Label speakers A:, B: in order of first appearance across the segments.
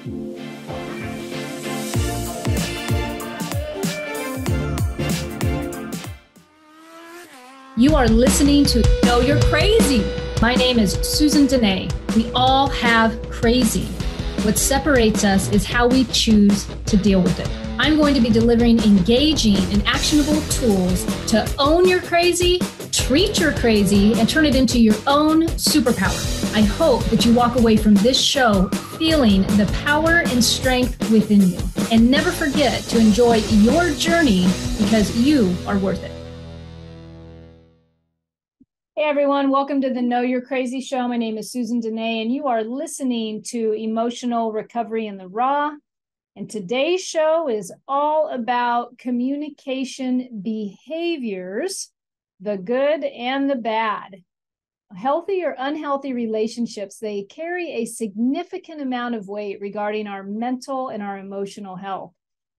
A: You are listening to Know You're Crazy. My name is Susan Denee. We all have crazy. What separates us is how we choose to deal with it. I'm going to be delivering engaging and actionable tools to own your crazy, treat your crazy, and turn it into your own superpower. I hope that you walk away from this show feeling the power and strength within you. And never forget to enjoy your journey because you are worth it. Hey everyone, welcome to the Know You're Crazy show. My name is Susan Denee, and you are listening to Emotional Recovery in the Raw. And today's show is all about communication behaviors, the good and the bad. Healthy or unhealthy relationships, they carry a significant amount of weight regarding our mental and our emotional health.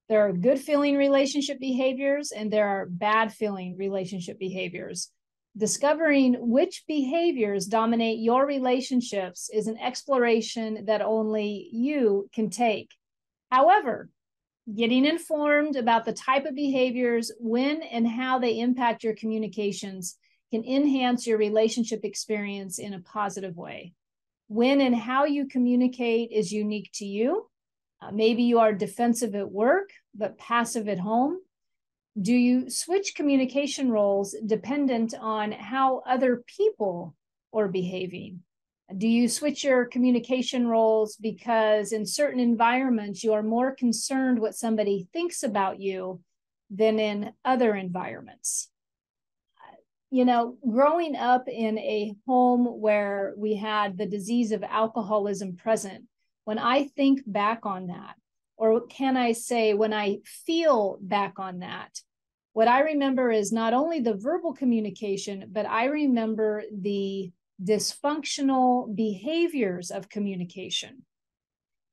A: There are good feeling relationship behaviors and there are bad feeling relationship behaviors. Discovering which behaviors dominate your relationships is an exploration that only you can take. However, getting informed about the type of behaviors, when and how they impact your communications can enhance your relationship experience in a positive way. When and how you communicate is unique to you. Maybe you are defensive at work, but passive at home. Do you switch communication roles dependent on how other people are behaving? Do you switch your communication roles because in certain environments you are more concerned what somebody thinks about you than in other environments? Growing up in a home where we had the disease of alcoholism present, when I think back on that, or can I say when I feel back on that, what I remember is not only the verbal communication, but I remember the dysfunctional behaviors of communication.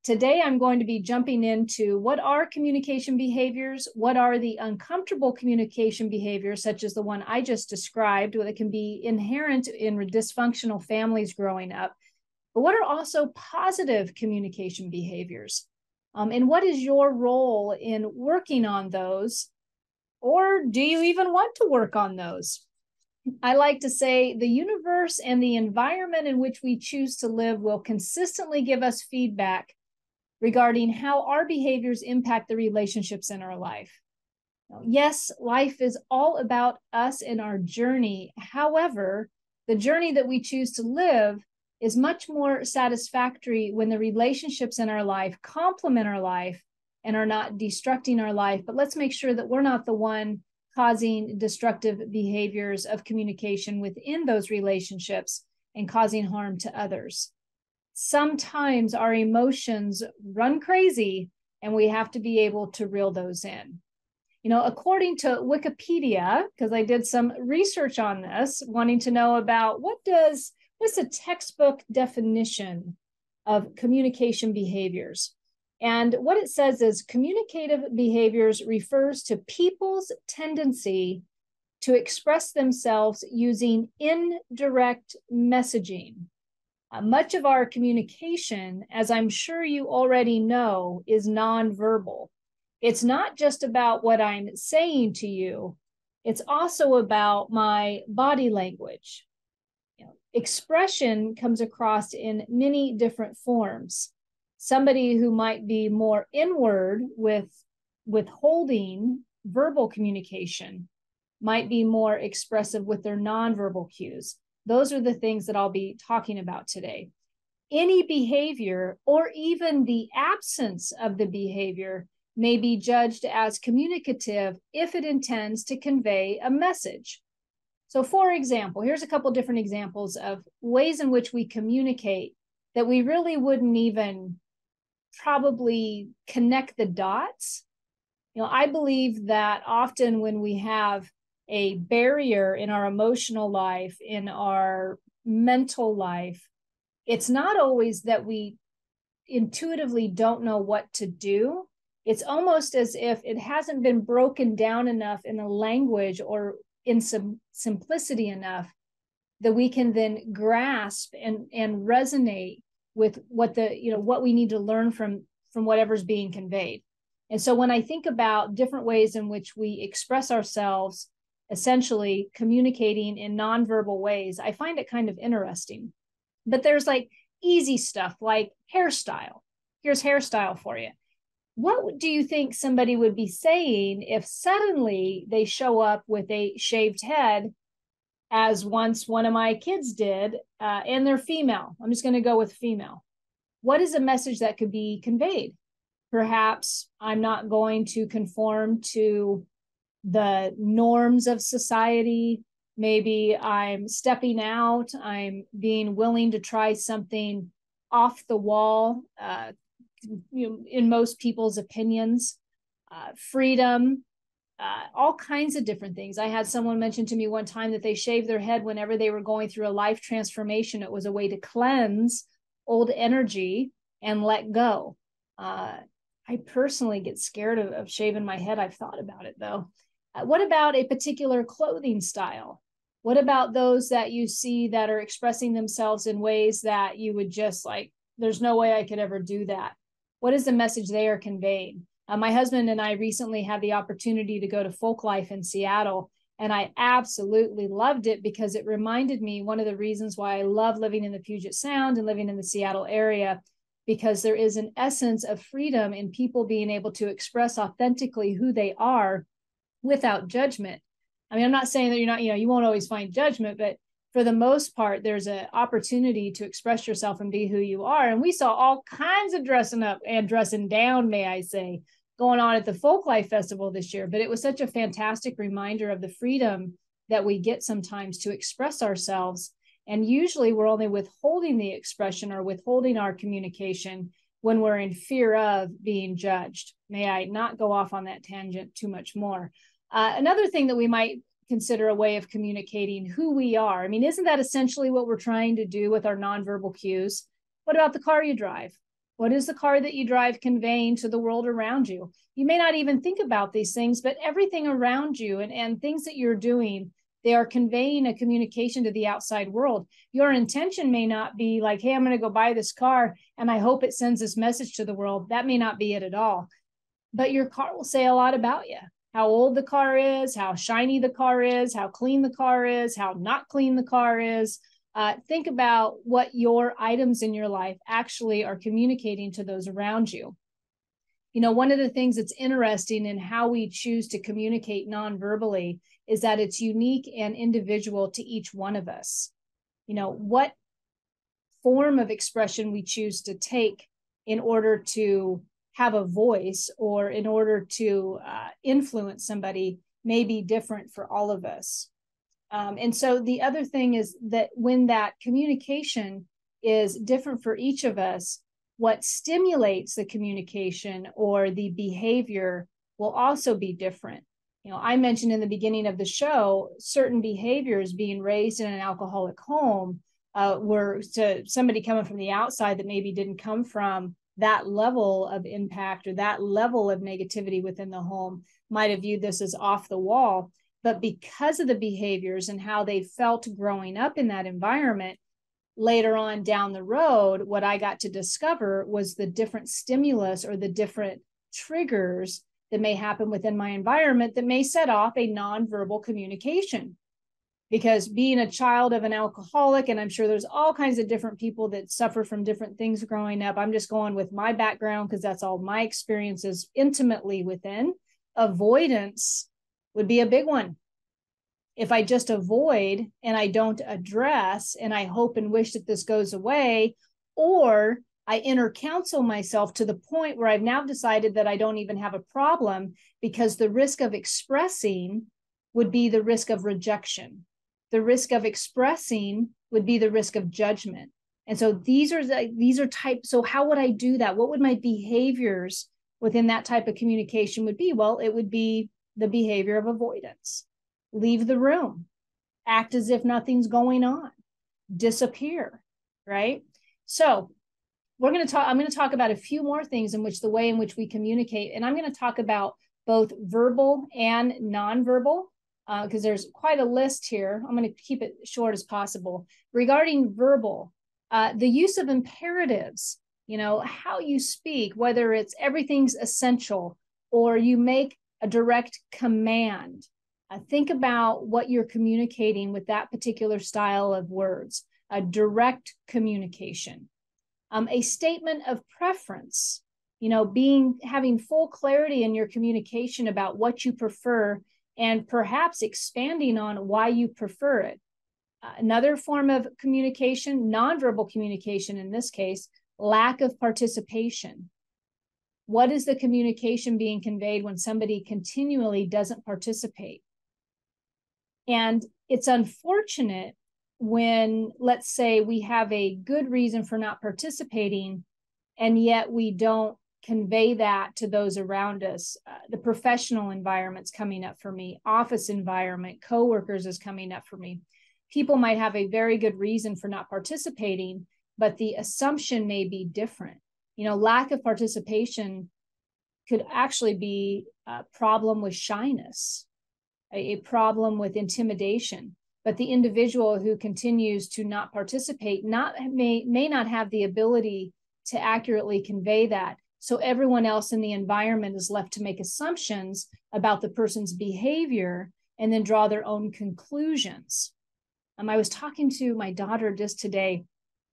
A: Today, I'm going to be jumping into what are communication behaviors, what are the uncomfortable communication behaviors, such as the one I just described, that can be inherent in dysfunctional families growing up, but what are also positive communication behaviors? And what is your role in working on those? Or do you even want to work on those? I like to say the universe and the environment in which we choose to live will consistently give us feedback regarding how our behaviors impact the relationships in our life. Yes, life is all about us and our journey. However, the journey that we choose to live is much more satisfactory when the relationships in our life complement our life and are not destructing our life. But let's make sure that we're not the one causing destructive behaviors of communication within those relationships and causing harm to others. Sometimes our emotions run crazy and we have to be able to reel those in. According to Wikipedia, because I did some research on this, wanting to know about what's a textbook definition of communication behaviors. And what it says is communicative behaviors refers to people's tendency to express themselves using indirect messaging. Much of our communication, as I'm sure you already know, is nonverbal. It's not just about what I'm saying to you. It's also about my body language. Expression comes across in many different forms. Somebody who might be more inward with withholding verbal communication might be more expressive with their nonverbal cues. Those are the things that I'll be talking about today. Any behavior or even the absence of the behavior may be judged as communicative if it intends to convey a message. So for example, here's a couple different examples of ways in which we communicate that we really wouldn't even probably connect the dots. I believe that often when we have a barrier in our emotional life, in our mental life, it's not always that we intuitively don't know what to do. It's almost as if it hasn't been broken down enough in a language or in some simplicity enough that we can then grasp and resonate with what we need to learn from from whatever's being conveyed. And so when I think about different ways in which we express ourselves, essentially communicating in nonverbal ways, I find it kind of interesting. But there's like easy stuff like hairstyle. Here's hairstyle for you. What do you think somebody would be saying if suddenly they show up with a shaved head, as once one of my kids did, and they're female? I'm just going to go with female. What is a message that could be conveyed? Perhaps I'm not going to conform to the norms of society. Maybe I'm stepping out. I'm being willing to try something off the wall, in most people's opinions. Freedom, all kinds of different things. I had someone mention to me one time that they shaved their head whenever they were going through a life transformation. It was a way to cleanse old energy and let go. I personally get scared of shaving my head. I've thought about it though. What about a particular clothing style? What about those that you see that are expressing themselves in ways that you would just like, there's no way I could ever do that? What is the message they are conveying? My husband and I recently had the opportunity to go to Folk Life in Seattle, and I absolutely loved it because it reminded me one of the reasons why I love living in the Puget Sound and living in the Seattle area, because there is an essence of freedom in people being able to express authentically who they are without judgment. I mean, I'm not saying that you're not, you won't always find judgment, but for the most part, there's an opportunity to express yourself and be who you are. And we saw all kinds of dressing up and dressing down, may I say, going on at the Folk Life Festival this year. But it was such a fantastic reminder of the freedom that we get sometimes to express ourselves. And usually we're only withholding the expression or withholding our communication when we're in fear of being judged. May I not go off on that tangent too much more? Another thing that we might consider a way of communicating who we are. I mean, isn't that essentially what we're trying to do with our nonverbal cues? What about the car you drive? What is the car that you drive conveying to the world around you? You may not even think about these things, but everything around you and things that you're doing, they are conveying a communication to the outside world. Your intention may not be like, hey, I'm going to go buy this car and I hope it sends this message to the world. That may not be it at all. But your car will say a lot about you. How old the car is, how shiny the car is, how clean the car is, how not clean the car is. Think about what your items in your life actually are communicating to those around you. One of the things that's interesting in how we choose to communicate non-verbally is that it's unique and individual to each one of us. What form of expression we choose to take in order to have a voice or in order to influence somebody may be different for all of us. And so the other thing is that when that communication is different for each of us, what stimulates the communication or the behavior will also be different. I mentioned in the beginning of the show, certain behaviors being raised in an alcoholic home were to somebody coming from the outside that maybe didn't come from that level of impact or that level of negativity within the home might have viewed this as off the wall. But because of the behaviors and how they felt growing up in that environment, later on down the road, what I got to discover was the different stimulus or the different triggers that may happen within my environment that may set off a nonverbal communication. Because being a child of an alcoholic, and I'm sure there's all kinds of different people that suffer from different things growing up. I'm just going with my background because that's all my experiences intimately within. Avoidance would be a big one. If I just avoid and I don't address and I hope and wish that this goes away, or I inner counsel myself to the point where I've now decided that I don't even have a problem because the risk of expressing would be the risk of rejection. The risk of expressing would be the risk of judgment. And so these are types. So how would I do that? What would my behaviors within that type of communication would be? Well, it would be the behavior of avoidance. Leave the room, act as if nothing's going on, disappear, right? So I'm going to talk about a few more things in which the way in which we communicate. And I'm going to talk about both verbal and nonverbal because there's quite a list here. I'm going to keep it short as possible. Regarding verbal, the use of imperatives. how you speak, whether it's everything's essential or you make a direct command. Think about what you're communicating with that particular style of words, a direct communication. A statement of preference, having full clarity in your communication about what you prefer and perhaps expanding on why you prefer it. Another form of communication, nonverbal communication in this case, lack of participation. What is the communication being conveyed when somebody continually doesn't participate? And it's unfortunate when, let's say, we have a good reason for not participating, and yet we don't convey that to those around us. The professional environment's coming up for me, office environment, coworkers is coming up for me. People might have a very good reason for not participating, but the assumption may be different. Lack of participation could actually be a problem with shyness, a problem with intimidation. But the individual who continues to not participate may not have the ability to accurately convey that. So everyone else in the environment is left to make assumptions about the person's behavior and then draw their own conclusions. I was talking to my daughter just today,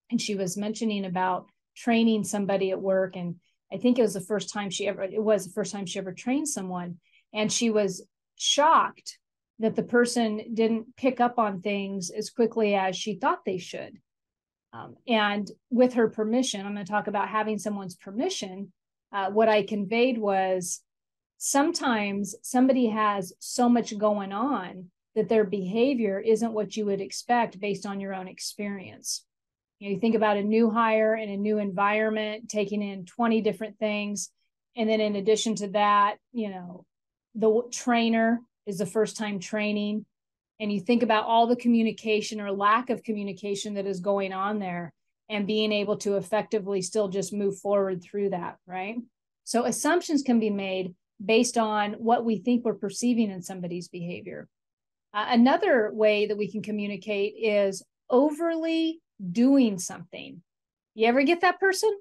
A: and she was mentioning about training somebody at work. And I think it was the first time she ever trained someone. And she was shocked that the person didn't pick up on things as quickly as she thought they should. And with her permission, I'm going to talk about having someone's permission. What I conveyed was sometimes somebody has so much going on that their behavior isn't what you would expect based on your own experience. You think about a new hire in a new environment, taking in 20 different things. And then in addition to that, the trainer is the first time training. And you think about all the communication or lack of communication that is going on there and being able to effectively still just move forward through that, right? So assumptions can be made based on what we think we're perceiving in somebody's behavior. Another way that we can communicate is overly doing something. You ever get that person?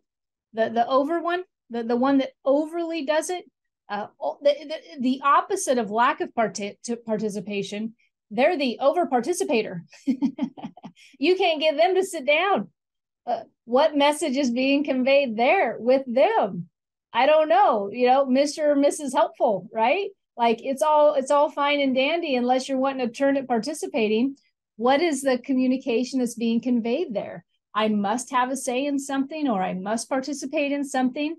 A: The over one? The one that overly does it? The opposite of lack of participation, they're the over participator. You can't get them to sit down. What message is being conveyed there with them? I don't know, Mr. or Mrs. Helpful, right? Like it's all fine and dandy unless you're wanting to turn it participating. What is the communication that's being conveyed there? I must have a say in something, or I must participate in something.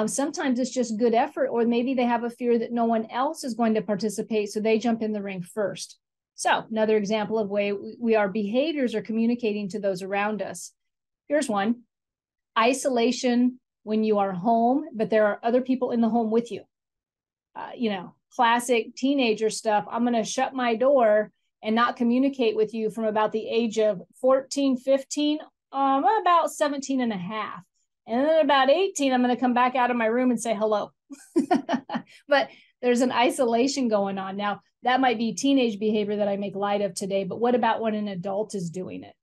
A: Sometimes it's just good effort, or maybe they have a fear that no one else is going to participate, so they jump in the ring first. So another example of way our behaviors are communicating to those around us. Here's one. Isolation when you are home, but there are other people in the home with you. Classic teenager stuff. I'm going to shut my door and not communicate with you from about the age of 14, 15, about 17 and a half. And then about 18, I'm going to come back out of my room and say hello. But there's an isolation going on. Now, that might be teenage behavior that I make light of today, but what about when an adult is doing it?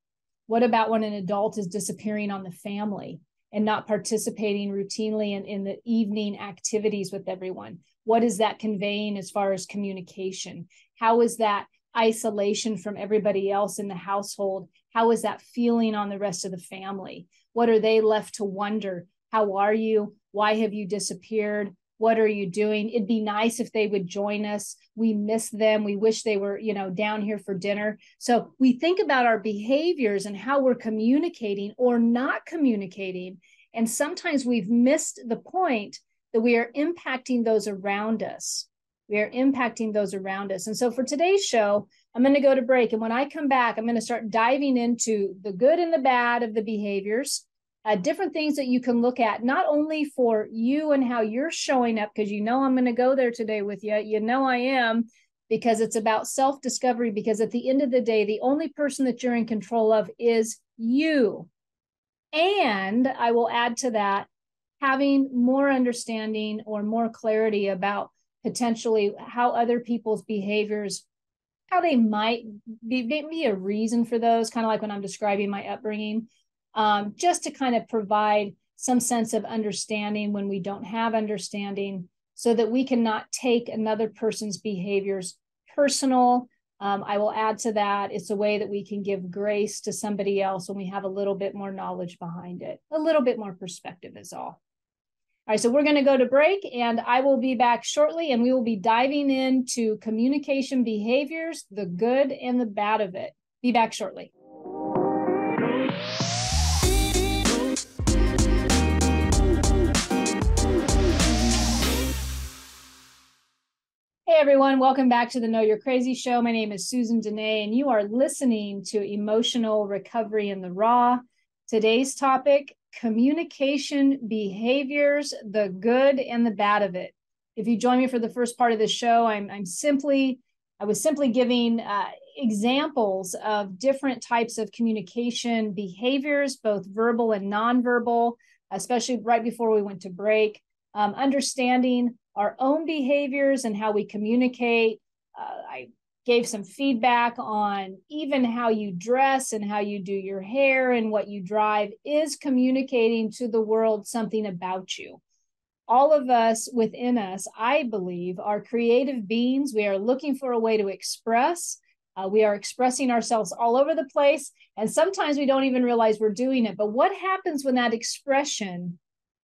A: What about when an adult is disappearing on the family and not participating routinely in the evening activities with everyone? What is that conveying as far as communication? How is that isolation from everybody else in the household? How is that feeling on the rest of the family? What are they left to wonder? How are you? Why have you disappeared? What are you doing? It'd be nice if they would join us. We miss them. We wish they were, down here for dinner. So we think about our behaviors and how we're communicating or not communicating. And sometimes we've missed the point that we are impacting those around us. We are impacting those around us. And so for today's show, I'm going to go to break. And when I come back, I'm going to start diving into the good and the bad of the behaviors, different things that you can look at, not only for you and how you're showing up, because I'm going to go there today with you. I am, because it's about self-discovery, because at the end of the day, the only person that you're in control of is you. And I will add to that, having more understanding or more clarity about potentially how other people's behaviors, how they might be a reason for those, kind of like when I'm describing my upbringing, just to kind of provide some sense of understanding when we don't have understanding, so that we cannot take another person's behaviors personal. I will add to that, it's a way that we can give grace to somebody else when we have a little bit more knowledge behind it, a little bit more perspective is all. All right, so we're going to go to break, and I will be back shortly, and we will be diving into communication behaviors, the good and the bad of it. Be back shortly. Hey everyone, welcome back to the Know You're Crazy show. My name is Susan Denee, and you are listening to Emotional Recovery in the Raw. Today's topic, communication behaviors, the good and the bad of it. If you join me for the first part of the show, I was simply giving examples of different types of communication behaviors, both verbal and nonverbal, especially right before we went to break. Understanding our own behaviors and how we communicate. I gave some feedback on even how you dress and how you do your hair and what you drive is communicating to the world something about you. All of us within us, I believe, are creative beings. We are looking for a way to express. We are expressing ourselves all over the place. And sometimes we don't even realize we're doing it. But what happens when that expression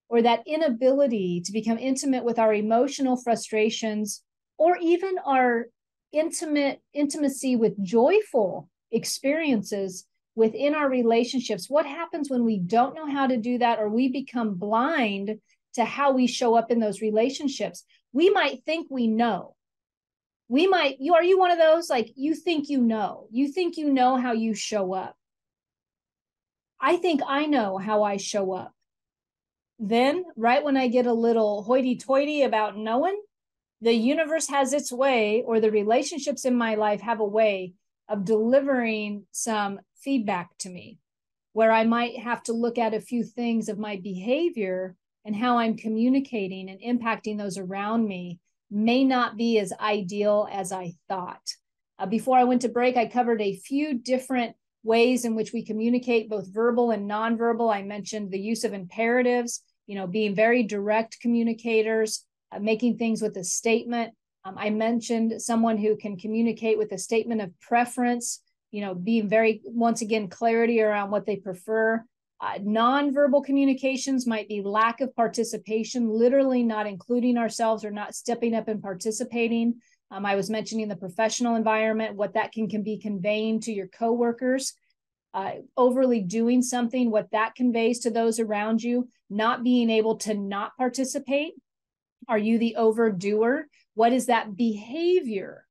A: or that inability to become intimate with our emotional frustrations, or even our intimacy with joyful experiences within our relationships? What happens when we don't know how to do that, or we become blind to how we show up in those relationships? We might think we know. Are you one of those, like, you think you know how you show up? I think I know how I show up. Then, right when I get a little hoity-toity about knowing, the universe has its way, or the relationships in my life have a way of delivering some feedback to me, where I might have to look at a few things of my behavior and how I'm communicating and impacting those around me may not be as ideal as I thought. Before I went to break, I covered a few different ways in which we communicate, both verbal and nonverbal. I mentioned the use of imperatives, being very direct communicators, making things with a statement. I mentioned someone who can communicate with a statement of preference, being very, once again, clarity around what they prefer. Nonverbal communications might be lack of participation, literally not including ourselves or not stepping up and participating. I was mentioning the professional environment, what that can be conveying to your coworkers, overly doing something, what that conveys to those around you, not being able to not participate. Are you the overdoer? What is that behavior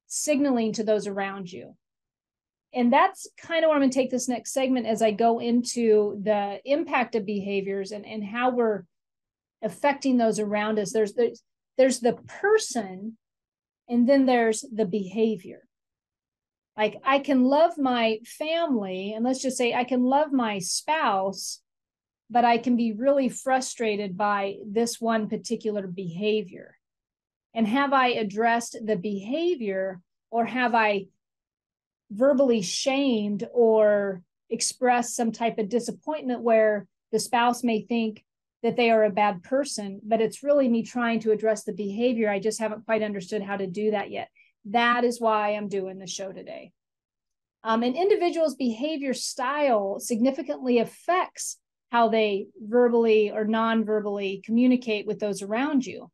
A: signaling to those around you? And that's kind of where I'm going to take this next segment as I go into the impact of behaviors and how we're affecting those around us. There's the person, and then there's the behavior. Like, I can love my family, and let's just say I can love my spouse, but I can be really frustrated by this one particular behavior. And have I addressed the behavior, or have I verbally shamed or expressed some type of disappointment where the spouse may think that they are a bad person, but it's really me trying to address the behavior. I just haven't quite understood how to do that yet. That is why I'm doing the show today. An individual's behavior style significantly affects how they verbally or non-verbally communicate with those around you.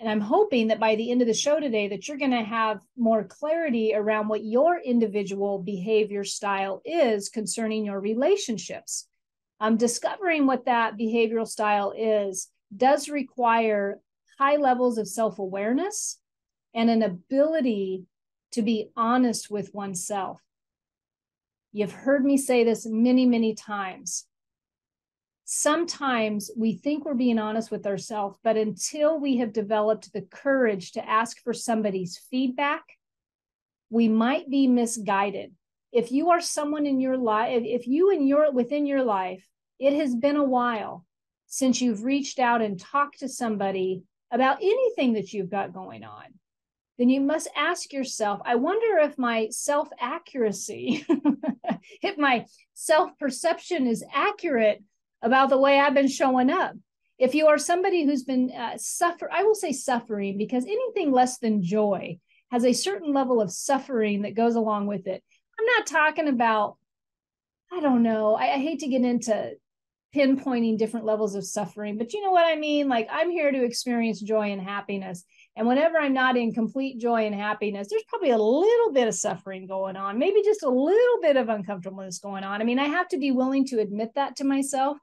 A: And I'm hoping that by the end of the show today that you're going to have more clarity around what your individual behavior style is concerning your relationships. Discovering what that behavioral style is does require high levels of self-awareness and an ability to be honest with oneself. You've heard me say this many, many times. Sometimes we think we're being honest with ourselves, but until we have developed the courage to ask for somebody's feedback, we might be misguided. If you are someone in your life, within your life, it has been a while since you've reached out and talked to somebody about anything that you've got going on, then you must ask yourself, I wonder if my self-accuracy, if my self-perception is accurate about the way I've been showing up. If you are somebody who's been I will say suffering, because anything less than joy has a certain level of suffering that goes along with it. I'm not talking about, I don't know, I hate to get into pinpointing different levels of suffering, but you know what I mean? Like, I'm here to experience joy and happiness. And whenever I'm not in complete joy and happiness, there's probably a little bit of suffering going on, maybe just a little bit of uncomfortableness going on. I mean, I have to be willing to admit that to myself.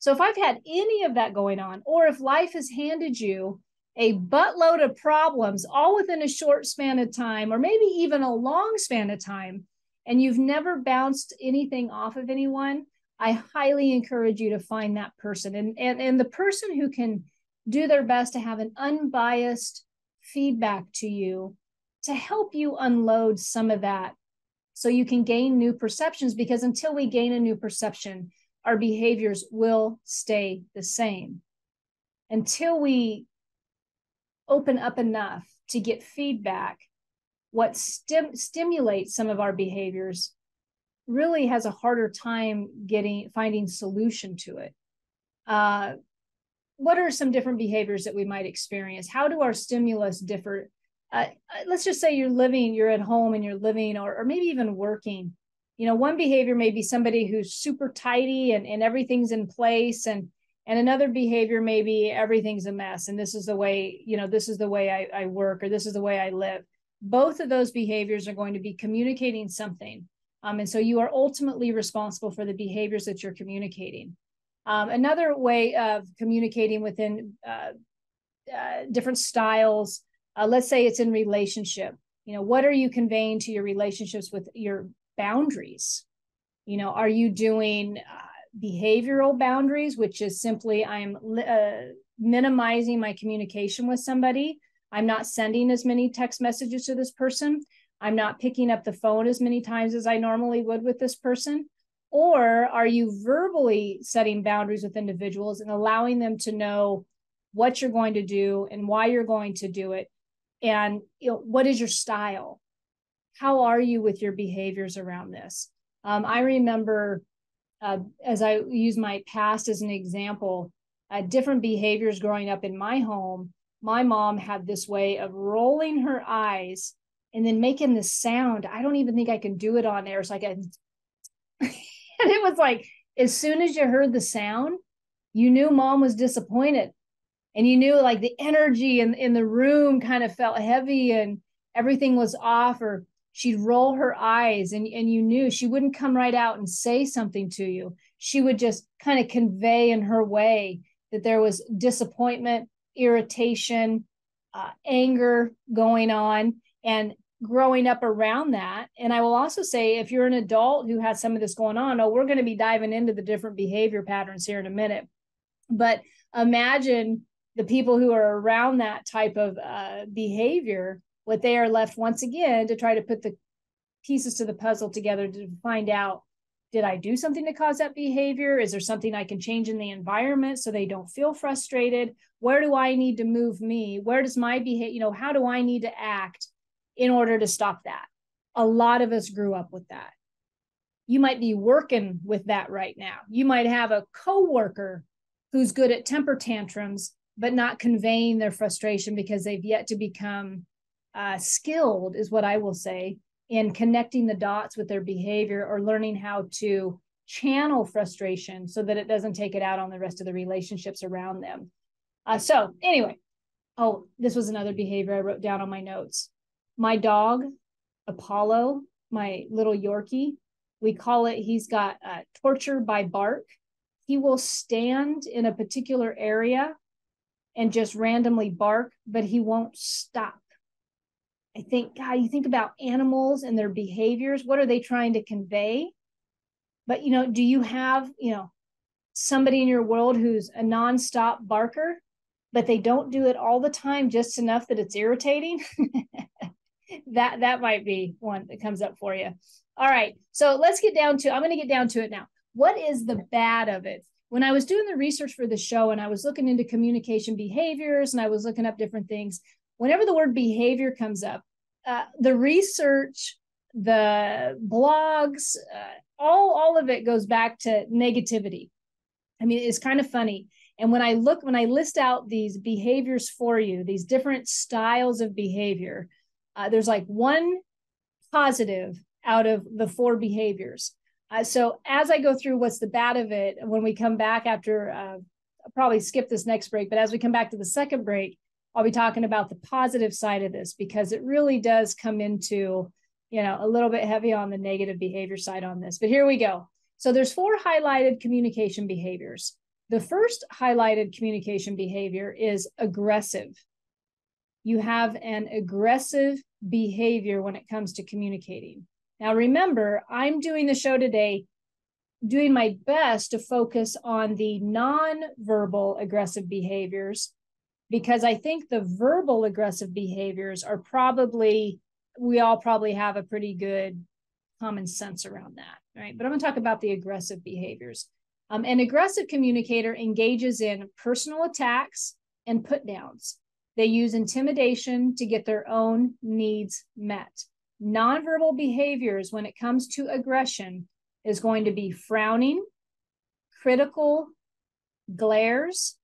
A: So if I've had any of that going on, or if life has handed you a buttload of problems all within a short span of time, or maybe even a long span of time, and you've never bounced anything off of anyone, I highly encourage you to find that person, and the person who can do their best to have an unbiased feedback to you to help you unload some of that so you can gain new perceptions, because until we gain a new perception, our behaviors will stay the same. Until we open up enough to get feedback, what stimulates some of our behaviors really has a harder time finding solution to it. What are some different behaviors that we might experience? How do our stimulus differ? Let's just say you're at home and you're living, or maybe even working. You know, one behavior may be somebody who's super tidy and everything's in place, and another behavior may be everything's a mess, and this is the way, this is the way I work, or this is the way I live. Both of those behaviors are going to be communicating something. And so you are ultimately responsible for the behaviors that you're communicating. Another way of communicating within different styles, let's say it's in relationship. What are you conveying to your relationships with your boundaries? Are you doing behavioral boundaries, which is simply I'm minimizing my communication with somebody. I'm not sending as many text messages to this person. I'm not picking up the phone as many times as I normally would with this person. Or are you verbally setting boundaries with individuals and allowing them to know what you're going to do and why you're going to do it? And what is your style? How are you with your behaviors around this? I remember, as I use my past as an example, different behaviors growing up in my home. My mom had this way of rolling her eyes and then making this sound. I don't even think I can do it on air. It's like and it was like, as soon as you heard the sound, you knew mom was disappointed, and you knew like the energy in the room kind of felt heavy and everything was off, or she'd roll her eyes and you knew she wouldn't come right out and say something to you. She would just kind of convey in her way that there was disappointment, irritation, anger going on. And growing up around that. And I will also say, if you're an adult who has some of this going on, we're going to be diving into the different behavior patterns here in a minute. But imagine the people who are around that type of behavior, what they are left once again to try to put the pieces to the puzzle together to find out, did I do something to cause that behavior? Is there something I can change in the environment so they don't feel frustrated? Where do I need to move me? Where does my behavior, how do I need to act in order to stop that? A lot of us grew up with that. You might be working with that right now. You might have a coworker who's good at temper tantrums, but not conveying their frustration because they've yet to become skilled, is what I will say, in connecting the dots with their behavior, or learning how to channel frustration so that it doesn't take it out on the rest of the relationships around them. So anyway, this was another behavior I wrote down on my notes. My dog, Apollo, my little Yorkie, we call it, he's got torture by bark. He will stand in a particular area and just randomly bark, but he won't stop. I think, God, you think about animals and their behaviors. What are they trying to convey? But, do you have, somebody in your world who's a nonstop barker, but they don't do it all the time, just enough that it's irritating? That might be one that comes up for you. All right. So I'm going to get down to it now. What is the bad of it? When I was doing the research for the show and I was looking into communication behaviors and I was looking up different things, whenever the word behavior comes up, the research, the blogs, all of it goes back to negativity. I mean, it's kind of funny. And when I list out these behaviors for you, these different styles of behavior, there's like one positive out of the 4 behaviors. So as I go through what's the bad of it, when we come back after, I'll probably skip this next break, but as we come back to the second break, I'll be talking about the positive side of this, because it really does come into, a little bit heavy on the negative behavior side on this. But here we go. So there's 4 highlighted communication behaviors. The first highlighted communication behavior is aggressive. You have an aggressive behavior when it comes to communicating. Now, remember, I'm doing the show today, doing my best to focus on the non-verbal aggressive behaviors, because I think the verbal aggressive behaviors are we all probably have a pretty good common sense around that, right? But I'm going to talk about the aggressive behaviors. An aggressive communicator engages in personal attacks and put downs. They use intimidation to get their own needs met. Nonverbal behaviors when it comes to aggression is going to be frowning, critical glares,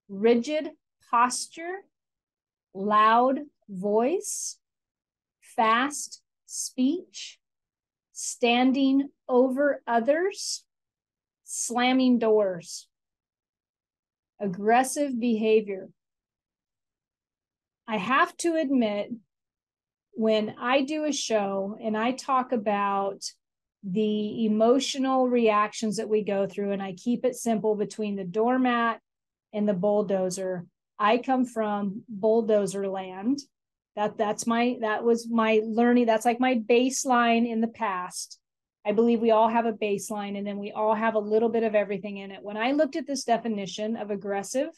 A: rigid posture, loud voice, fast speech, standing over others, slamming doors. Aggressive behavior. I have to admit, when I do a show and I talk about the emotional reactions that we go through, and I keep it simple between the doormat and the bulldozer, I come from bulldozer land. That was my learning. That's like my baseline in the past. I believe we all have a baseline, and then we all have a little bit of everything in it. When I looked at this definition of aggressive,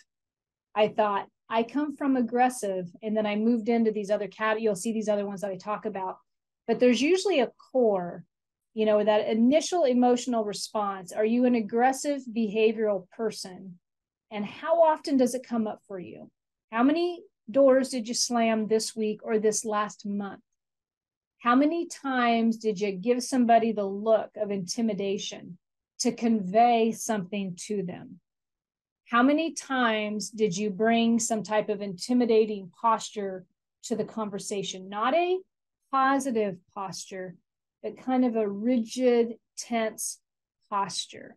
A: I thought, I come from aggressive, and then I moved into these other you'll see these other ones that I talk about. But there's usually a core, that initial emotional response. Are you an aggressive behavioral person? And how often does it come up for you? How many doors did you slam this week or this last month? How many times did you give somebody the look of intimidation to convey something to them? How many times did you bring some type of intimidating posture to the conversation? Not a positive posture, but kind of a rigid, tense posture.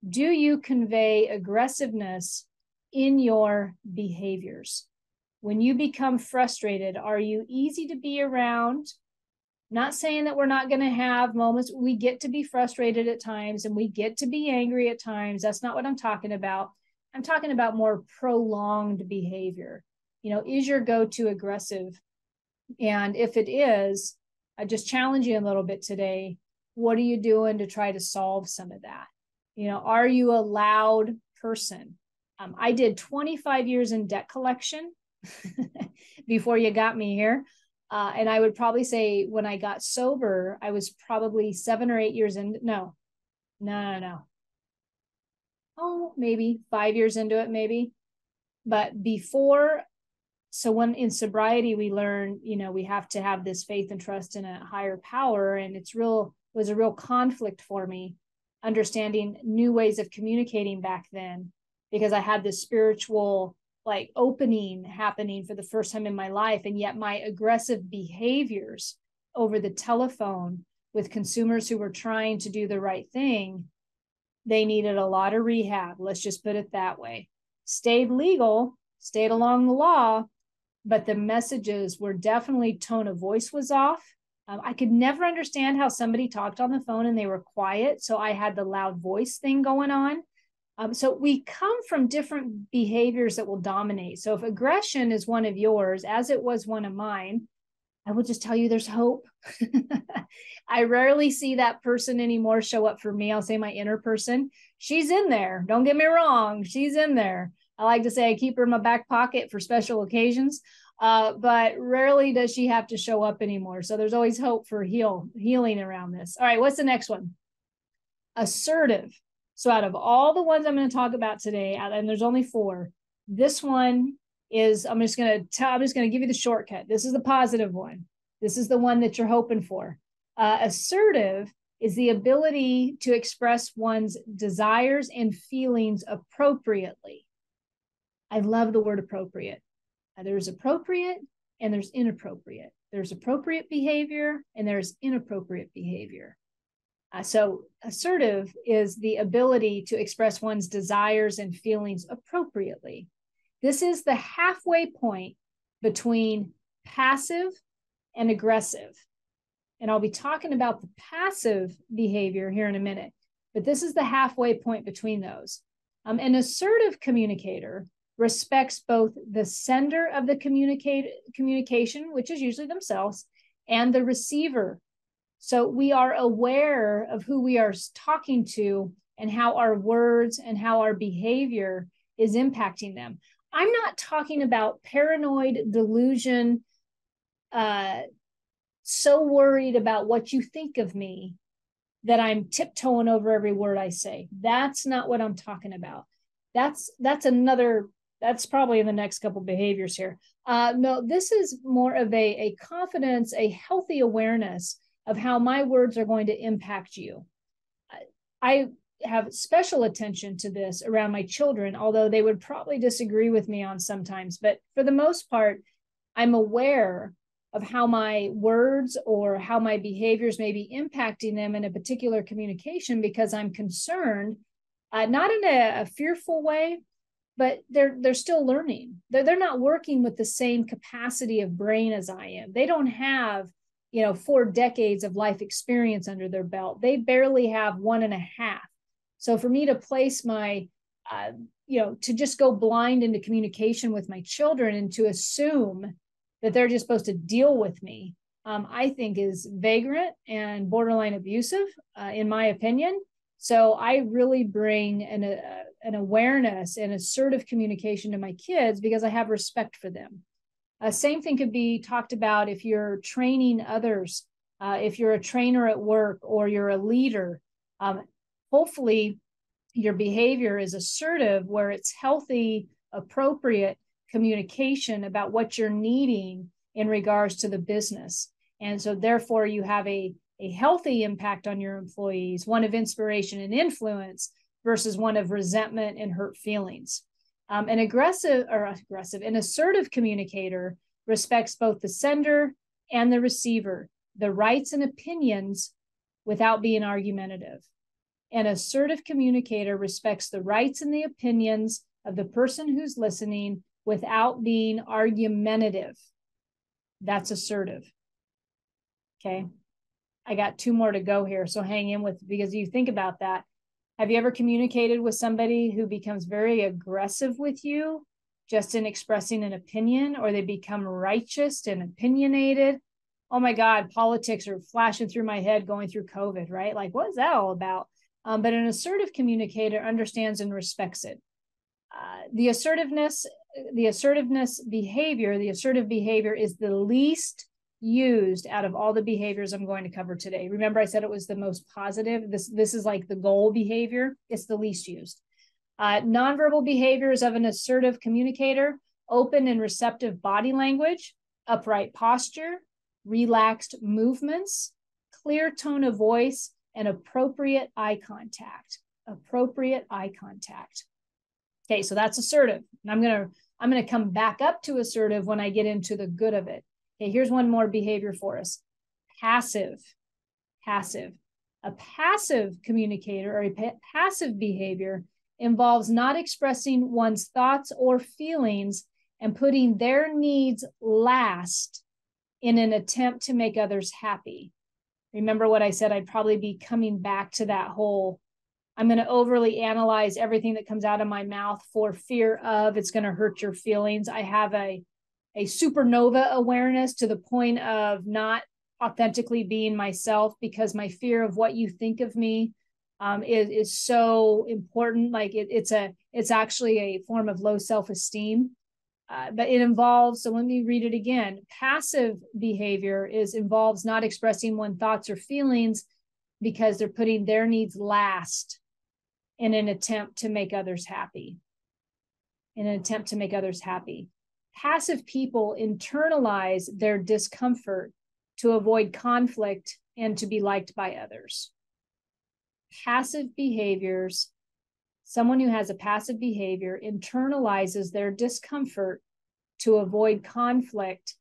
A: Do you convey aggressiveness in your behaviors? When you become frustrated, are you easy to be around? Not saying that we're not going to have moments. We get to be frustrated at times and we get to be angry at times. That's not what I'm talking about. I'm talking about more prolonged behavior. Is your go-to aggressive? And if it is, I just challenge you a little bit today. What are you doing to try to solve some of that? Are you a loud person? I did 25 years in debt collection before you got me here. And I would probably say when I got sober, I was probably 7 or 8 years in. No. Oh, maybe 5 years into it, maybe. But before, so when in sobriety, we learn, we have to have this faith and trust in a higher power. And it was a real conflict for me, understanding new ways of communicating back then, because I had this spiritual opening happening for the first time in my life. And yet my aggressive behaviors over the telephone with consumers who were trying to do the right thing, they needed a lot of rehab. Let's just put it that way. Stayed legal, stayed along the law, but the messages were definitely, tone of voice was off. I could never understand how somebody talked on the phone and they were quiet. So I had the loud voice thing going on. So we come from different behaviors that will dominate. So if aggression is one of yours, as it was one of mine, I will just tell you there's hope. I rarely see that person anymore show up for me. I'll say my inner person. She's in there. Don't get me wrong. She's in there. I like to say I keep her in my back pocket for special occasions, but rarely does she have to show up anymore. So there's always hope for healing around this. All right, what's the next one? Assertive. So out of all the ones I'm going to talk about today, and there's only 4, this one is, I'm just going to give you the shortcut. This is the positive one. This is the one that you're hoping for. Assertive is the ability to express one's desires and feelings appropriately. I love the word appropriate. There's appropriate and there's inappropriate. There's appropriate behavior and there's inappropriate behavior. So assertive is the ability to express one's desires and feelings appropriately. This is the halfway point between passive and aggressive. And I'll be talking about the passive behavior here in a minute, but this is the halfway point between those. An assertive communicator respects both the sender of the communication, which is usually themselves, and the receiver. So we are aware of who we are talking to and how our words and how our behavior is impacting them. I'm not talking about paranoid delusion, so worried about what you think of me that I'm tiptoeing over every word I say. That's not what I'm talking about. That's probably in the next couple behaviors here. No, this is more of a confidence, a healthy awareness of how my words are going to impact you. I have special attention to this around my children, although they would probably disagree with me on sometimes. But for the most part, I'm aware of how my words or how my behaviors may be impacting them in a particular communication because I'm concerned, not in a fearful way, but they're still learning. They're not working with the same capacity of brain as I am. They don't have 4 decades of life experience under their belt. They barely have 1.5. So for me to place my, to just go blind into communication with my children and to assume that they're just supposed to deal with me, I think is vagrant and borderline abusive, in my opinion. So I really bring an awareness and assertive communication to my kids because I have respect for them. Same thing could be talked about if you're training others, if you're a trainer at work or you're a leader. Hopefully your behavior is assertive where it's healthy, appropriate communication about what you're needing in regards to the business. And so therefore you have a healthy impact on your employees, one of inspiration and influence versus one of resentment and hurt feelings. An assertive communicator respects both the sender and the receiver, the rights and opinions without being argumentative. An assertive communicator respects the rights and the opinions of the person who's listening without being argumentative. That's assertive. Okay. I got 2 more to go here, so hang in with, because you think about that. Have you ever communicated with somebody who becomes very aggressive with you just in expressing an opinion, or they become righteous and opinionated? Oh my God, politics are flashing through my head going through COVID, right? Like, what is that all about? But an assertive communicator understands and respects it. The assertive behavior is the least used out of all the behaviors I'm going to cover today. Remember, I said it was the most positive. This is like the goal behavior. It's the least used. Nonverbal behaviors of an assertive communicator: open and receptive body language, upright posture, relaxed movements, clear tone of voice, and appropriate eye contact. Appropriate eye contact. Okay, so that's assertive. And I'm gonna come back up to assertive when I get into the good of it. Okay, here's one more behavior for us. Passive. A passive communicator or a passive behavior involves not expressing one's thoughts or feelings and putting their needs last in an attempt to make others happy. Remember what I said, I'd probably be coming back to that whole, I'm going to overly analyze everything that comes out of my mouth for fear of it's going to hurt your feelings. I have a supernova awareness to the point of not authentically being myself because my fear of what you think of me is so important. Like it's actually a form of low self-esteem. But it involves, so let me read it again. Passive behavior involves not expressing one's thoughts or feelings because they're putting their needs last in an attempt to make others happy. Passive people internalize their discomfort to avoid conflict and to be liked by others. passive behaviors, someone who has a passive behavior internalizes their discomfort to avoid conflict,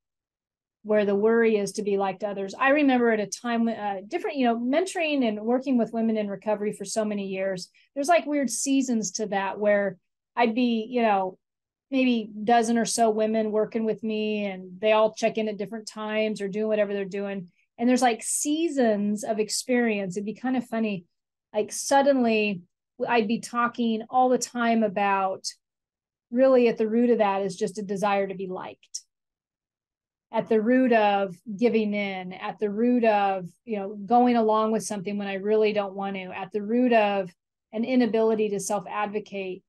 A: where the worry is to be like others. I remember at a time, different, mentoring and working with women in recovery for so many years, there's like weird seasons to that where I'd be, maybe a dozen or so women working with me, and they all check in at different times or doing whatever they're doing. And there's like seasons of experience. It'd be kind of funny. Like suddenly I'd be talking all the time about, really at the root of that is just a desire to be liked. At the root of giving in, at the root of, going along with something when I really don't want to, at the root of an inability to self-advocate,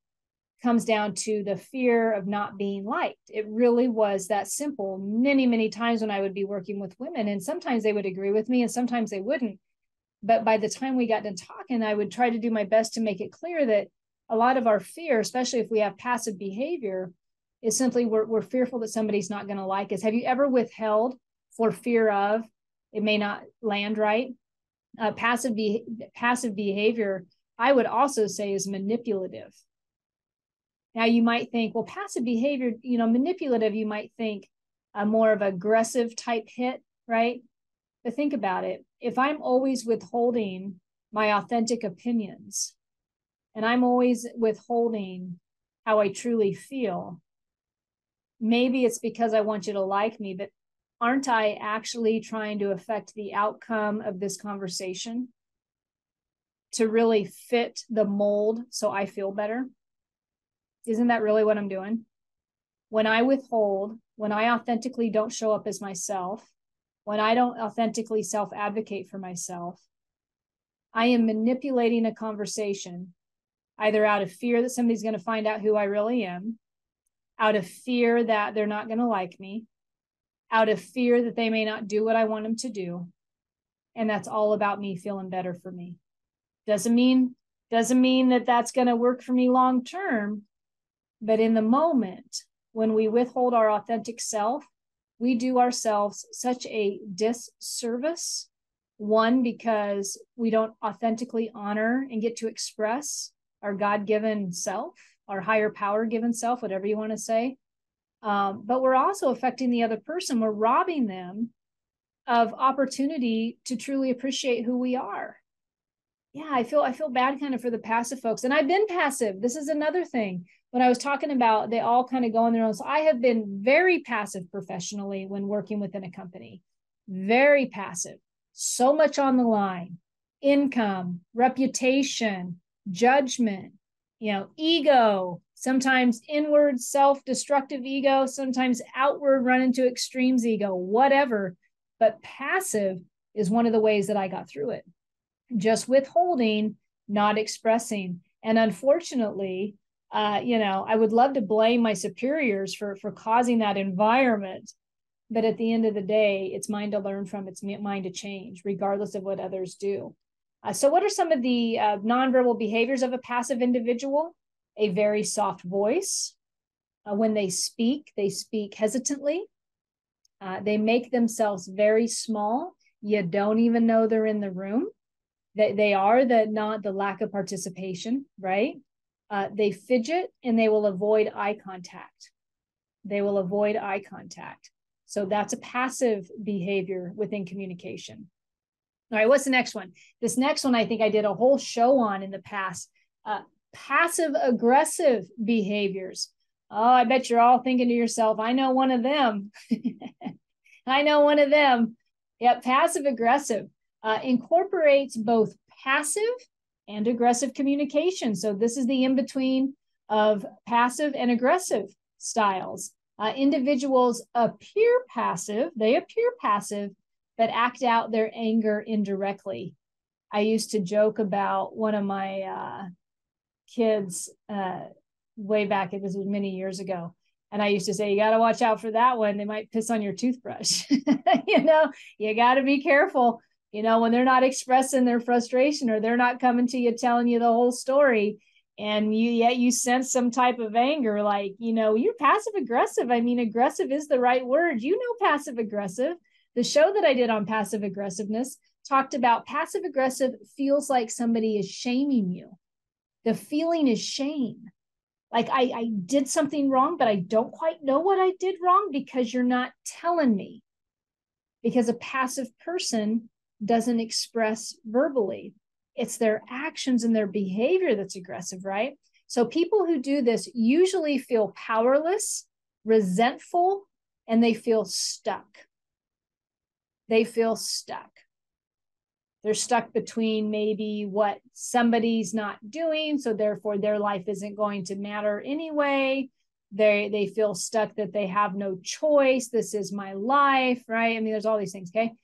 A: comes down to the fear of not being liked. It really was that simple. Many, many times when I would be working with women, and sometimes they would agree with me and sometimes they wouldn't. But by the time we got done talking, I would try to do my best to make it clear that a lot of our fear, especially if we have passive behavior, is simply we're fearful that somebody's not going to like us. Have you ever withheld for fear of it may not land right? Passive behavior, I would also say, is manipulative. Now you might think, well, passive behavior, manipulative, you might think a more of aggressive type hit, right? But think about it. If I'm always withholding my authentic opinions, and I'm always withholding how I truly feel, maybe it's because I want you to like me, but aren't I actually trying to affect the outcome of this conversation to really fit the mold so I feel better? Isn't that really what I'm doing? When I withhold, when I authentically don't show up as myself, when I don't authentically self-advocate for myself, I am manipulating a conversation, either out of fear that somebody's going to find out who I really am, out of fear that they're not going to like me, out of fear that they may not do what I want them to do. And that's all about me feeling better for me. Doesn't mean that that's going to work for me long term. But in the moment, when we withhold our authentic self, we do ourselves such a disservice. One, because we don't authentically honor and get to express our God-given self, our higher power-given self, whatever you want to say. But we're also affecting the other person. We're robbing them of opportunity to truly appreciate who we are. Yeah, I feel bad kind of for the passive folks. And I've been passive. This is another thing. When I was talking about, they all kind of go on their own. So I have been very passive professionally when working within a company. Very passive. So much on the line. Income, reputation, judgment, ego, sometimes inward self-destructive ego, sometimes outward run into extremes ego, whatever. But passive is one of the ways that I got through it. Just withholding, not expressing. And unfortunately, I would love to blame my superiors for causing that environment. But at the end of the day, it's mine to learn from, it's mine to change, regardless of what others do. So what are some of the nonverbal behaviors of a passive individual? A very soft voice. When they speak hesitantly. They make themselves very small. You don't even know they're in the room. They are not the lack of participation, right? They fidget and they will avoid eye contact. So that's a passive behavior within communication. All right, what's the next one? This next one, I think I did a whole show on in the past. Passive aggressive behaviors. Oh, I bet you're all thinking to yourself, I know one of them. Yeah, passive aggressive incorporates both passive and aggressive communication. So this is the in-between of passive and aggressive styles. Individuals appear passive, but act out their anger indirectly. I used to joke about one of my kids way back, this was many years ago. And I used to say, you got to watch out for that one. They might piss on your toothbrush. You got to be careful, when they're not expressing their frustration or they're not coming to you, telling you the whole story. And you sense some type of anger, like, you're passive aggressive. I mean, aggressive is the right word. Passive aggressive. The show that I did on passive aggressiveness talked about passive aggressive feels like somebody is shaming you. The feeling is shame. Like I did something wrong, but I don't quite know what I did wrong because you're not telling me. Because a passive person doesn't express verbally. It's their actions and their behavior that's aggressive, right? So people who do this usually feel powerless, resentful, and they feel stuck. They feel stuck. They're stuck between maybe what somebody's not doing, so therefore their life isn't going to matter anyway. They feel stuck that they have no choice. This is my life, right? I mean, there's all these things, okay?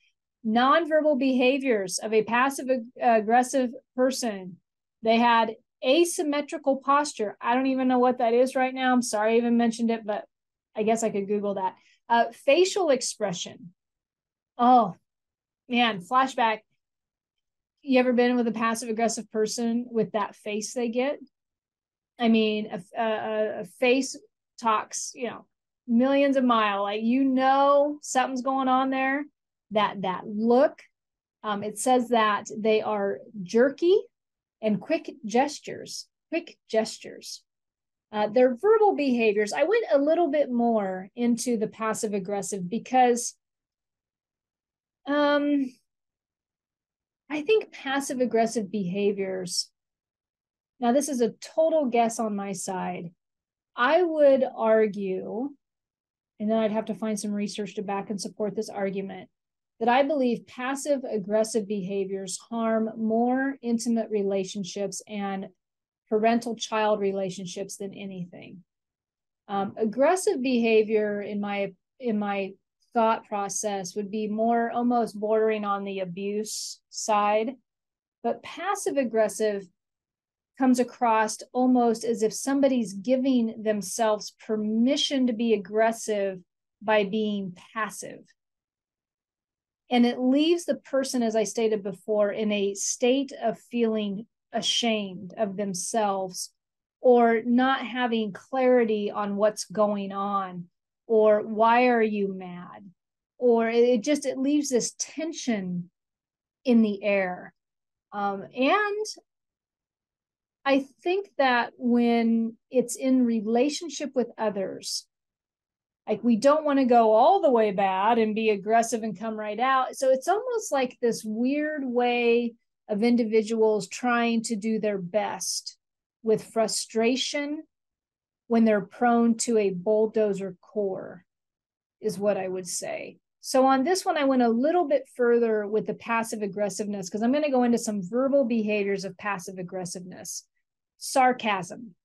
A: Nonverbal behaviors of a passive aggressive person. They had asymmetrical posture. I don't even know what that is right now. I'm sorry I even mentioned it, but I guess I could Google that. Facial expression. Oh, man, flashback. You ever been with a passive aggressive person with that face they get? I mean, a face talks, millions of miles. Like, something's going on there. That look. It says that they are jerky and quick gestures. Their verbal behaviors. I went a little bit more into the passive aggressive because I think passive aggressive behaviors, now this is a total guess on my side. I would argue, and then I'd have to find some research to back and support this argument, that I believe passive aggressive behaviors harm more intimate relationships and parental-child relationships than anything. Aggressive behavior in my thought process would be more almost bordering on the abuse side, but passive aggressive comes across almost as if somebody's giving themselves permission to be aggressive by being passive. And it leaves the person, as I stated before, in a state of feeling ashamed of themselves or not having clarity on what's going on, or why are you mad? Or it leaves this tension in the air. And I think that when it's in relationship with others, like we don't want to go all the way bad and be aggressive and come right out. So it's almost like this weird way of individuals trying to do their best with frustration when they're prone to a bulldozer core, is what I would say. So on this one, I went a little bit further with the passive aggressiveness because I'm going to go into some verbal behaviors of passive aggressiveness. Sarcasm.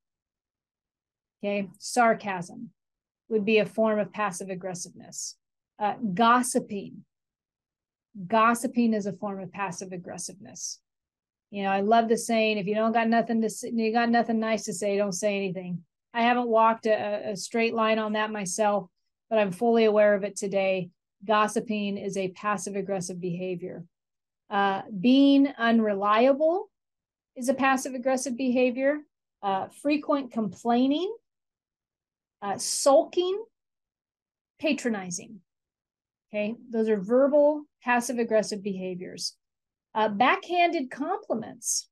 A: Okay, sarcasm would be a form of passive aggressiveness. Gossiping. Gossiping is a form of passive aggressiveness. I love the saying, if you don't got nothing to say, you got nothing nice to say, don't say anything. I haven't walked a straight line on that myself, but I'm fully aware of it today. Gossiping is a passive aggressive behavior. Being unreliable is a passive aggressive behavior. Frequent complaining, sulking, patronizing. Okay, those are verbal passive aggressive behaviors. Backhanded compliments.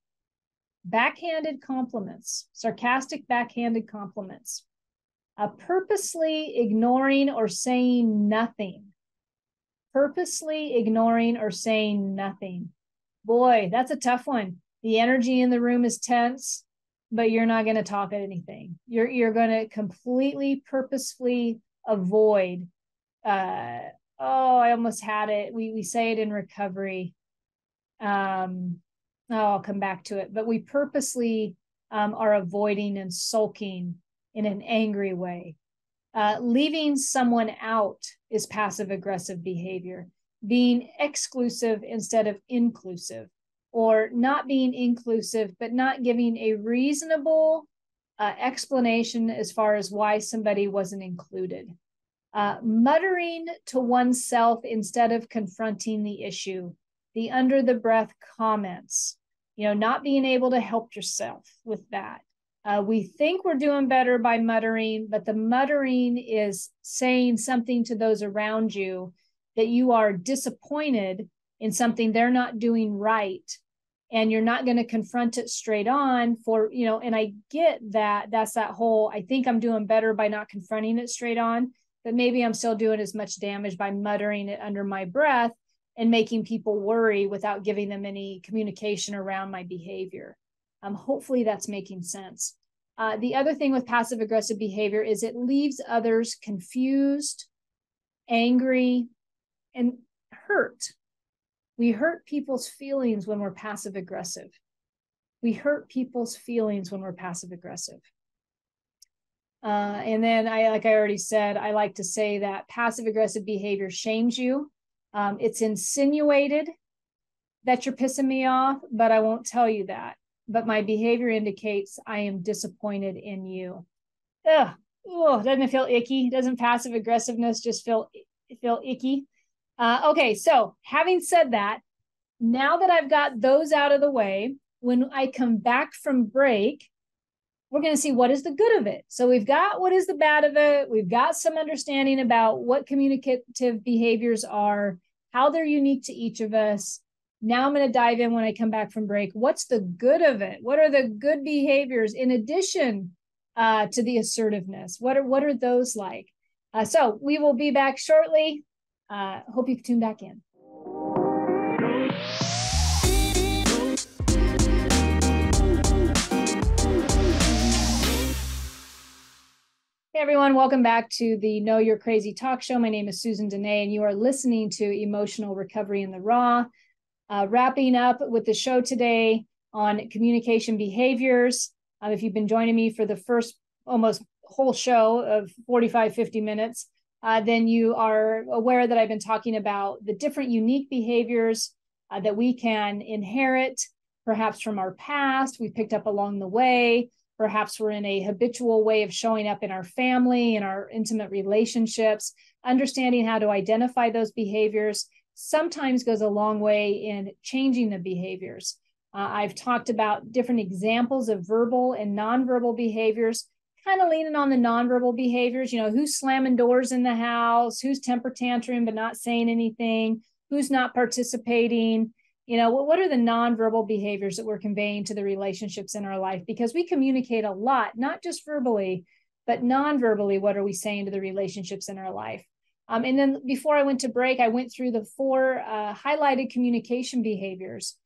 A: Sarcastic backhanded compliments. Purposely ignoring or saying nothing. Boy, that's a tough one. The energy in the room is tense, but you're not going to talk at anything. You're going to completely purposefully avoid. I almost had it. We say it in recovery. I'll come back to it, but we purposely are avoiding and sulking in an angry way. Leaving someone out is passive aggressive behavior. Being exclusive instead of inclusive, or not being inclusive, but not giving a reasonable explanation as far as why somebody wasn't included. Muttering to oneself instead of confronting the issue. The under the breath comments, not being able to help yourself with that. We think we're doing better by muttering, but the muttering is saying something to those around you that you are disappointed in something they're not doing right, and you're not going to confront it straight on for, and I get that that's that whole, I think I'm doing better by not confronting it straight on, but maybe I'm still doing as much damage by muttering it under my breath and making people worry without giving them any communication around my behavior. Hopefully that's making sense. The other thing with passive aggressive behavior is it leaves others confused, angry, and hurt. We hurt people's feelings when we're passive aggressive. We hurt people's feelings when we're passive aggressive. And then like I already said, I like to say that passive aggressive behavior shames you. It's insinuated that you're pissing me off, but I won't tell you that. But my behavior indicates I am disappointed in you. Ugh. Oh, doesn't it feel icky? Doesn't passive aggressiveness just feel icky? Okay, so having said that, now that I've got those out of the way, when I come back from break, we're going to see what is the good of it. So we've got what is the bad of it. We've got some understanding about what communicative behaviors are, how they're unique to each of us. Now I'm going to dive in when I come back from break. What's the good of it? What are the good behaviors in addition to the assertiveness? What are those like? So we will be back shortly. Hope you can tune back in. Hey everyone, welcome back to the Know You're Crazy talk show. My name is Susan Denee, and you are listening to Emotional Recovery in the Raw. Wrapping up with the show today on communication behaviors. If you've been joining me for the first almost whole show of 45, 50 minutes, then you are aware that I've been talking about the different unique behaviors that we can inherit, perhaps from our past, we picked up along the way. Perhaps we're in a habitual way of showing up in our family, in our intimate relationships. Understanding how to identify those behaviors sometimes goes a long way in changing the behaviors. I've talked about different examples of verbal and nonverbal behaviors, kind of leaning on the nonverbal behaviors, who's slamming doors in the house, who's temper tantrum but not saying anything, who's not participating. What are the nonverbal behaviors that we're conveying to the relationships in our life? Because we communicate a lot, not just verbally, but non-verbally. What are we saying to the relationships in our life? And then before I went to break, I went through the 4 highlighted communication behaviors,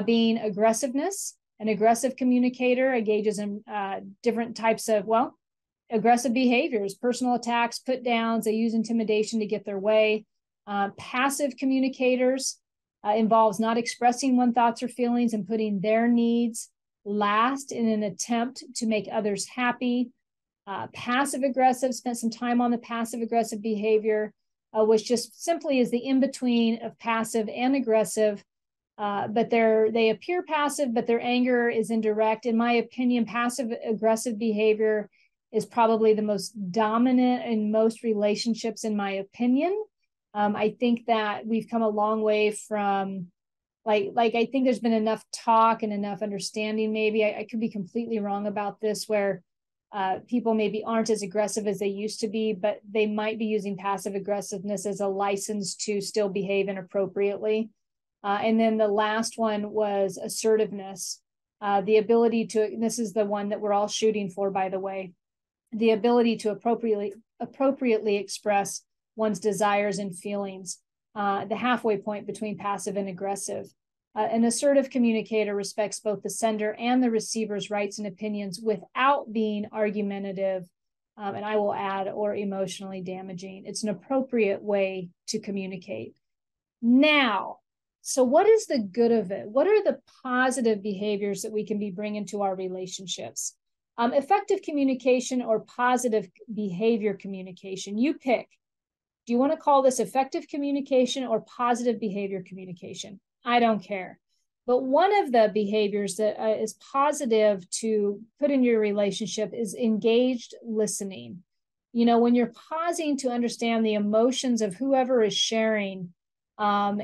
A: being aggressiveness. An aggressive communicator engages in different types of, aggressive behaviors, personal attacks, put downs. They use intimidation to get their way. Passive communicators involves not expressing one's thoughts or feelings and putting their needs last in an attempt to make others happy. Passive aggressive, spent some time on the passive aggressive behavior, which just simply is the in-between of passive and aggressive. But they appear passive, but their anger is indirect. In my opinion, passive aggressive behavior is probably the most dominant in most relationships, in my opinion. I think that we've come a long way from I think there's been enough talk and enough understanding. Maybe I could be completely wrong about this, where people maybe aren't as aggressive as they used to be, but they might be using passive aggressiveness as a license to still behave inappropriately. And then the last one was assertiveness, the ability to, and this is the one that we're all shooting for, by the way, the ability to appropriately express one's desires and feelings, the halfway point between passive and aggressive. An assertive communicator respects both the sender and the receiver's rights and opinions without being argumentative, and I will add, or emotionally damaging. It's an appropriate way to communicate. Now, so what is the good of it? What are the positive behaviors that we can be bringing to our relationships? Effective communication or positive behavior communication, you pick. Do you want to call this effective communication or positive behavior communication? I don't care. But one of the behaviors that is positive to put in your relationship is engaged listening. When you're pausing to understand the emotions of whoever is sharing, and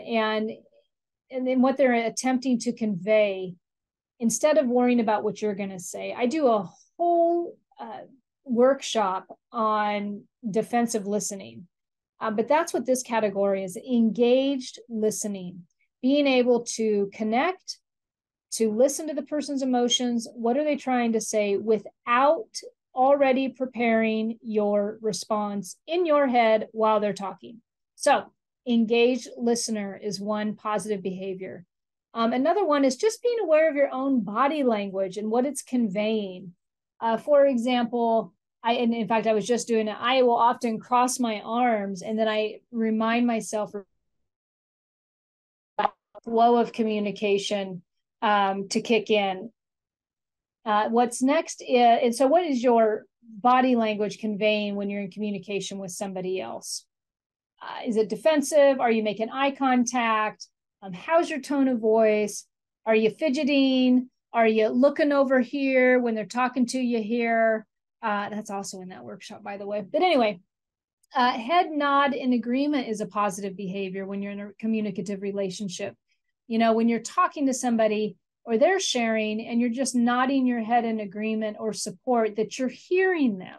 A: then what they're attempting to convey, instead of worrying about what you're going to say. I do a whole workshop on defensive listening. But that's what this category is, engaged listening. being able to connect, to listen to the person's emotions. What are they trying to say without already preparing your response in your head while they're talking? So engaged listener is one positive behavior. Another one is just being aware of your own body language and what it's conveying. For example, and in fact, I was just doing it. I will often cross my arms and then I remind myself flow of communication to kick in. What's next is, and so what is your body language conveying when you're in communication with somebody else? Is it defensive? Are you making eye contact? How's your tone of voice? Are you fidgeting? Are you looking over here when they're talking to you here? That's also in that workshop, by the way. But anyway, head nod in agreement is a positive behavior when you're in a communicative relationship. You know, when you're talking to somebody or they're sharing and you're just nodding your head in agreement or support that you're hearing them.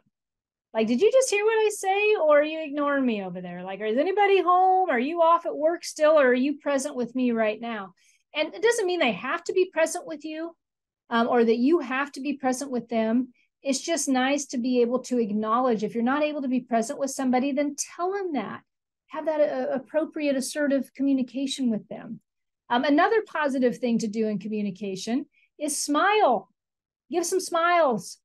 A: Like, did you just hear what I say? Or are you ignoring me over there? Like, is anybody home? Are you off at work still? Or are you present with me right now? And it doesn't mean they have to be present with you or that you have to be present with them. It's just nice to be able to acknowledge if you're not able to be present with somebody, then tell them that. Have that appropriate, assertive communication with them. Another positive thing to do in communication is smile. Give some smiles,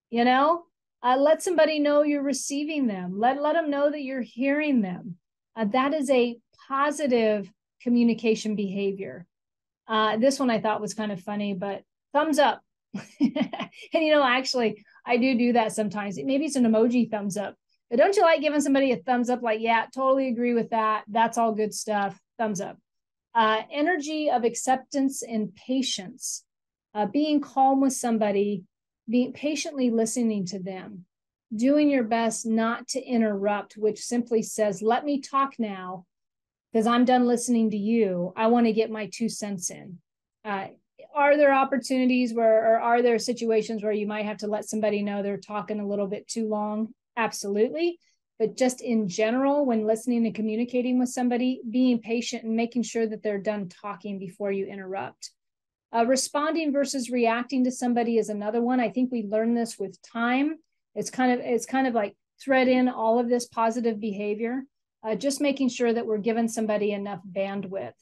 A: you know. Let somebody know you're receiving them. Let them know that you're hearing them. That is a positive communication behavior. This one I thought was kind of funny, but thumbs up. And, you know, actually, I do that sometimes. Maybe it's an emoji thumbs up. But don't you like giving somebody a thumbs up? Like, yeah, totally agree with that. That's all good stuff. Thumbs up. Energy of acceptance and patience. Being calm with somebody, being patiently listening to them, doing your best not to interrupt, which simply says, let me talk now because I'm done listening to you. I want to get my 2 cents in. Are there opportunities where, or are there situations where you might have to let somebody know they're talking a little bit too long? Absolutely. But just in general, when listening and communicating with somebody, being patient and making sure that they're done talking before you interrupt. Responding versus reacting to somebody is another one. I think we learn this with time. It's kind of like thread in all of this positive behavior, just making sure that we're giving somebody enough bandwidth.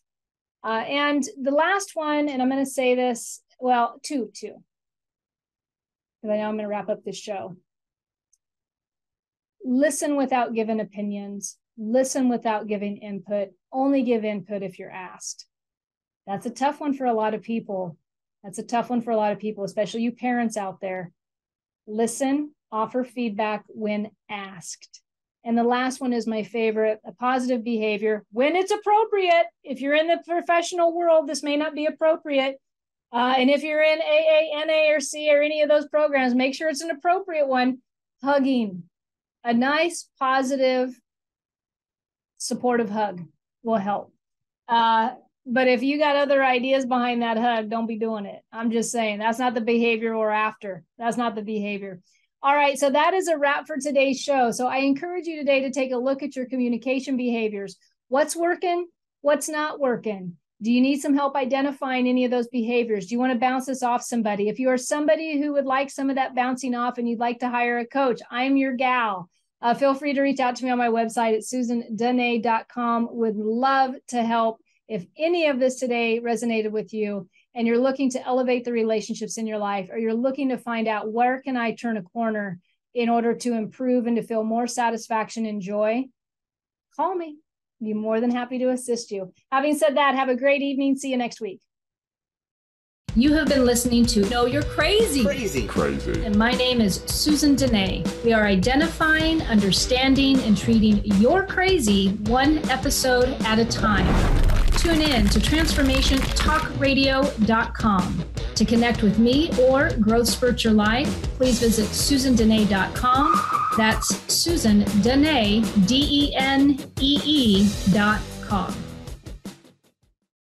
A: And the last one, and I'm going to say this, well, two, because I know I'm going to wrap up this show. Listen without giving opinions. Listen without giving input. Only give input if you're asked. That's a tough one for a lot of people. Especially you parents out there. Listen, offer feedback when asked. And the last one is my favorite, a positive behavior when it's appropriate. If you're in the professional world, this may not be appropriate. And if you're in AA, NA, or C, or any of those programs, make sure it's an appropriate one. Hugging. A nice, positive, supportive hug will help. But if you got other ideas behind that hug, don't be doing it. I'm just saying that's not the behavior we're after. That's not the behavior. All right, so that is a wrap for today's show. So I encourage you today to take a look at your communication behaviors. What's working? What's not working? Do you need some help identifying any of those behaviors? Do you want to bounce this off somebody? If you are somebody who would like some of that bouncing off and you'd like to hire a coach, I'm your gal. Feel free to reach out to me on my website at susandenee.com. Would love to help. If any of this today resonated with you and you're looking to elevate the relationships in your life, or you're looking to find out where can I turn a corner in order to improve and to feel more satisfaction and joy, call me. I'd be more than happy to assist you. Having said that, have a great evening. See you next week. You have been listening to Know You're Crazy. Crazy. And my name is Susan Denee. We are identifying, understanding, and treating your crazy one episode at a time. Tune in to transformationtalkradio.com. To connect with me or Growth Spurt Your Life, please visit susandenee.com. That's Susan Denee, DENEE.com.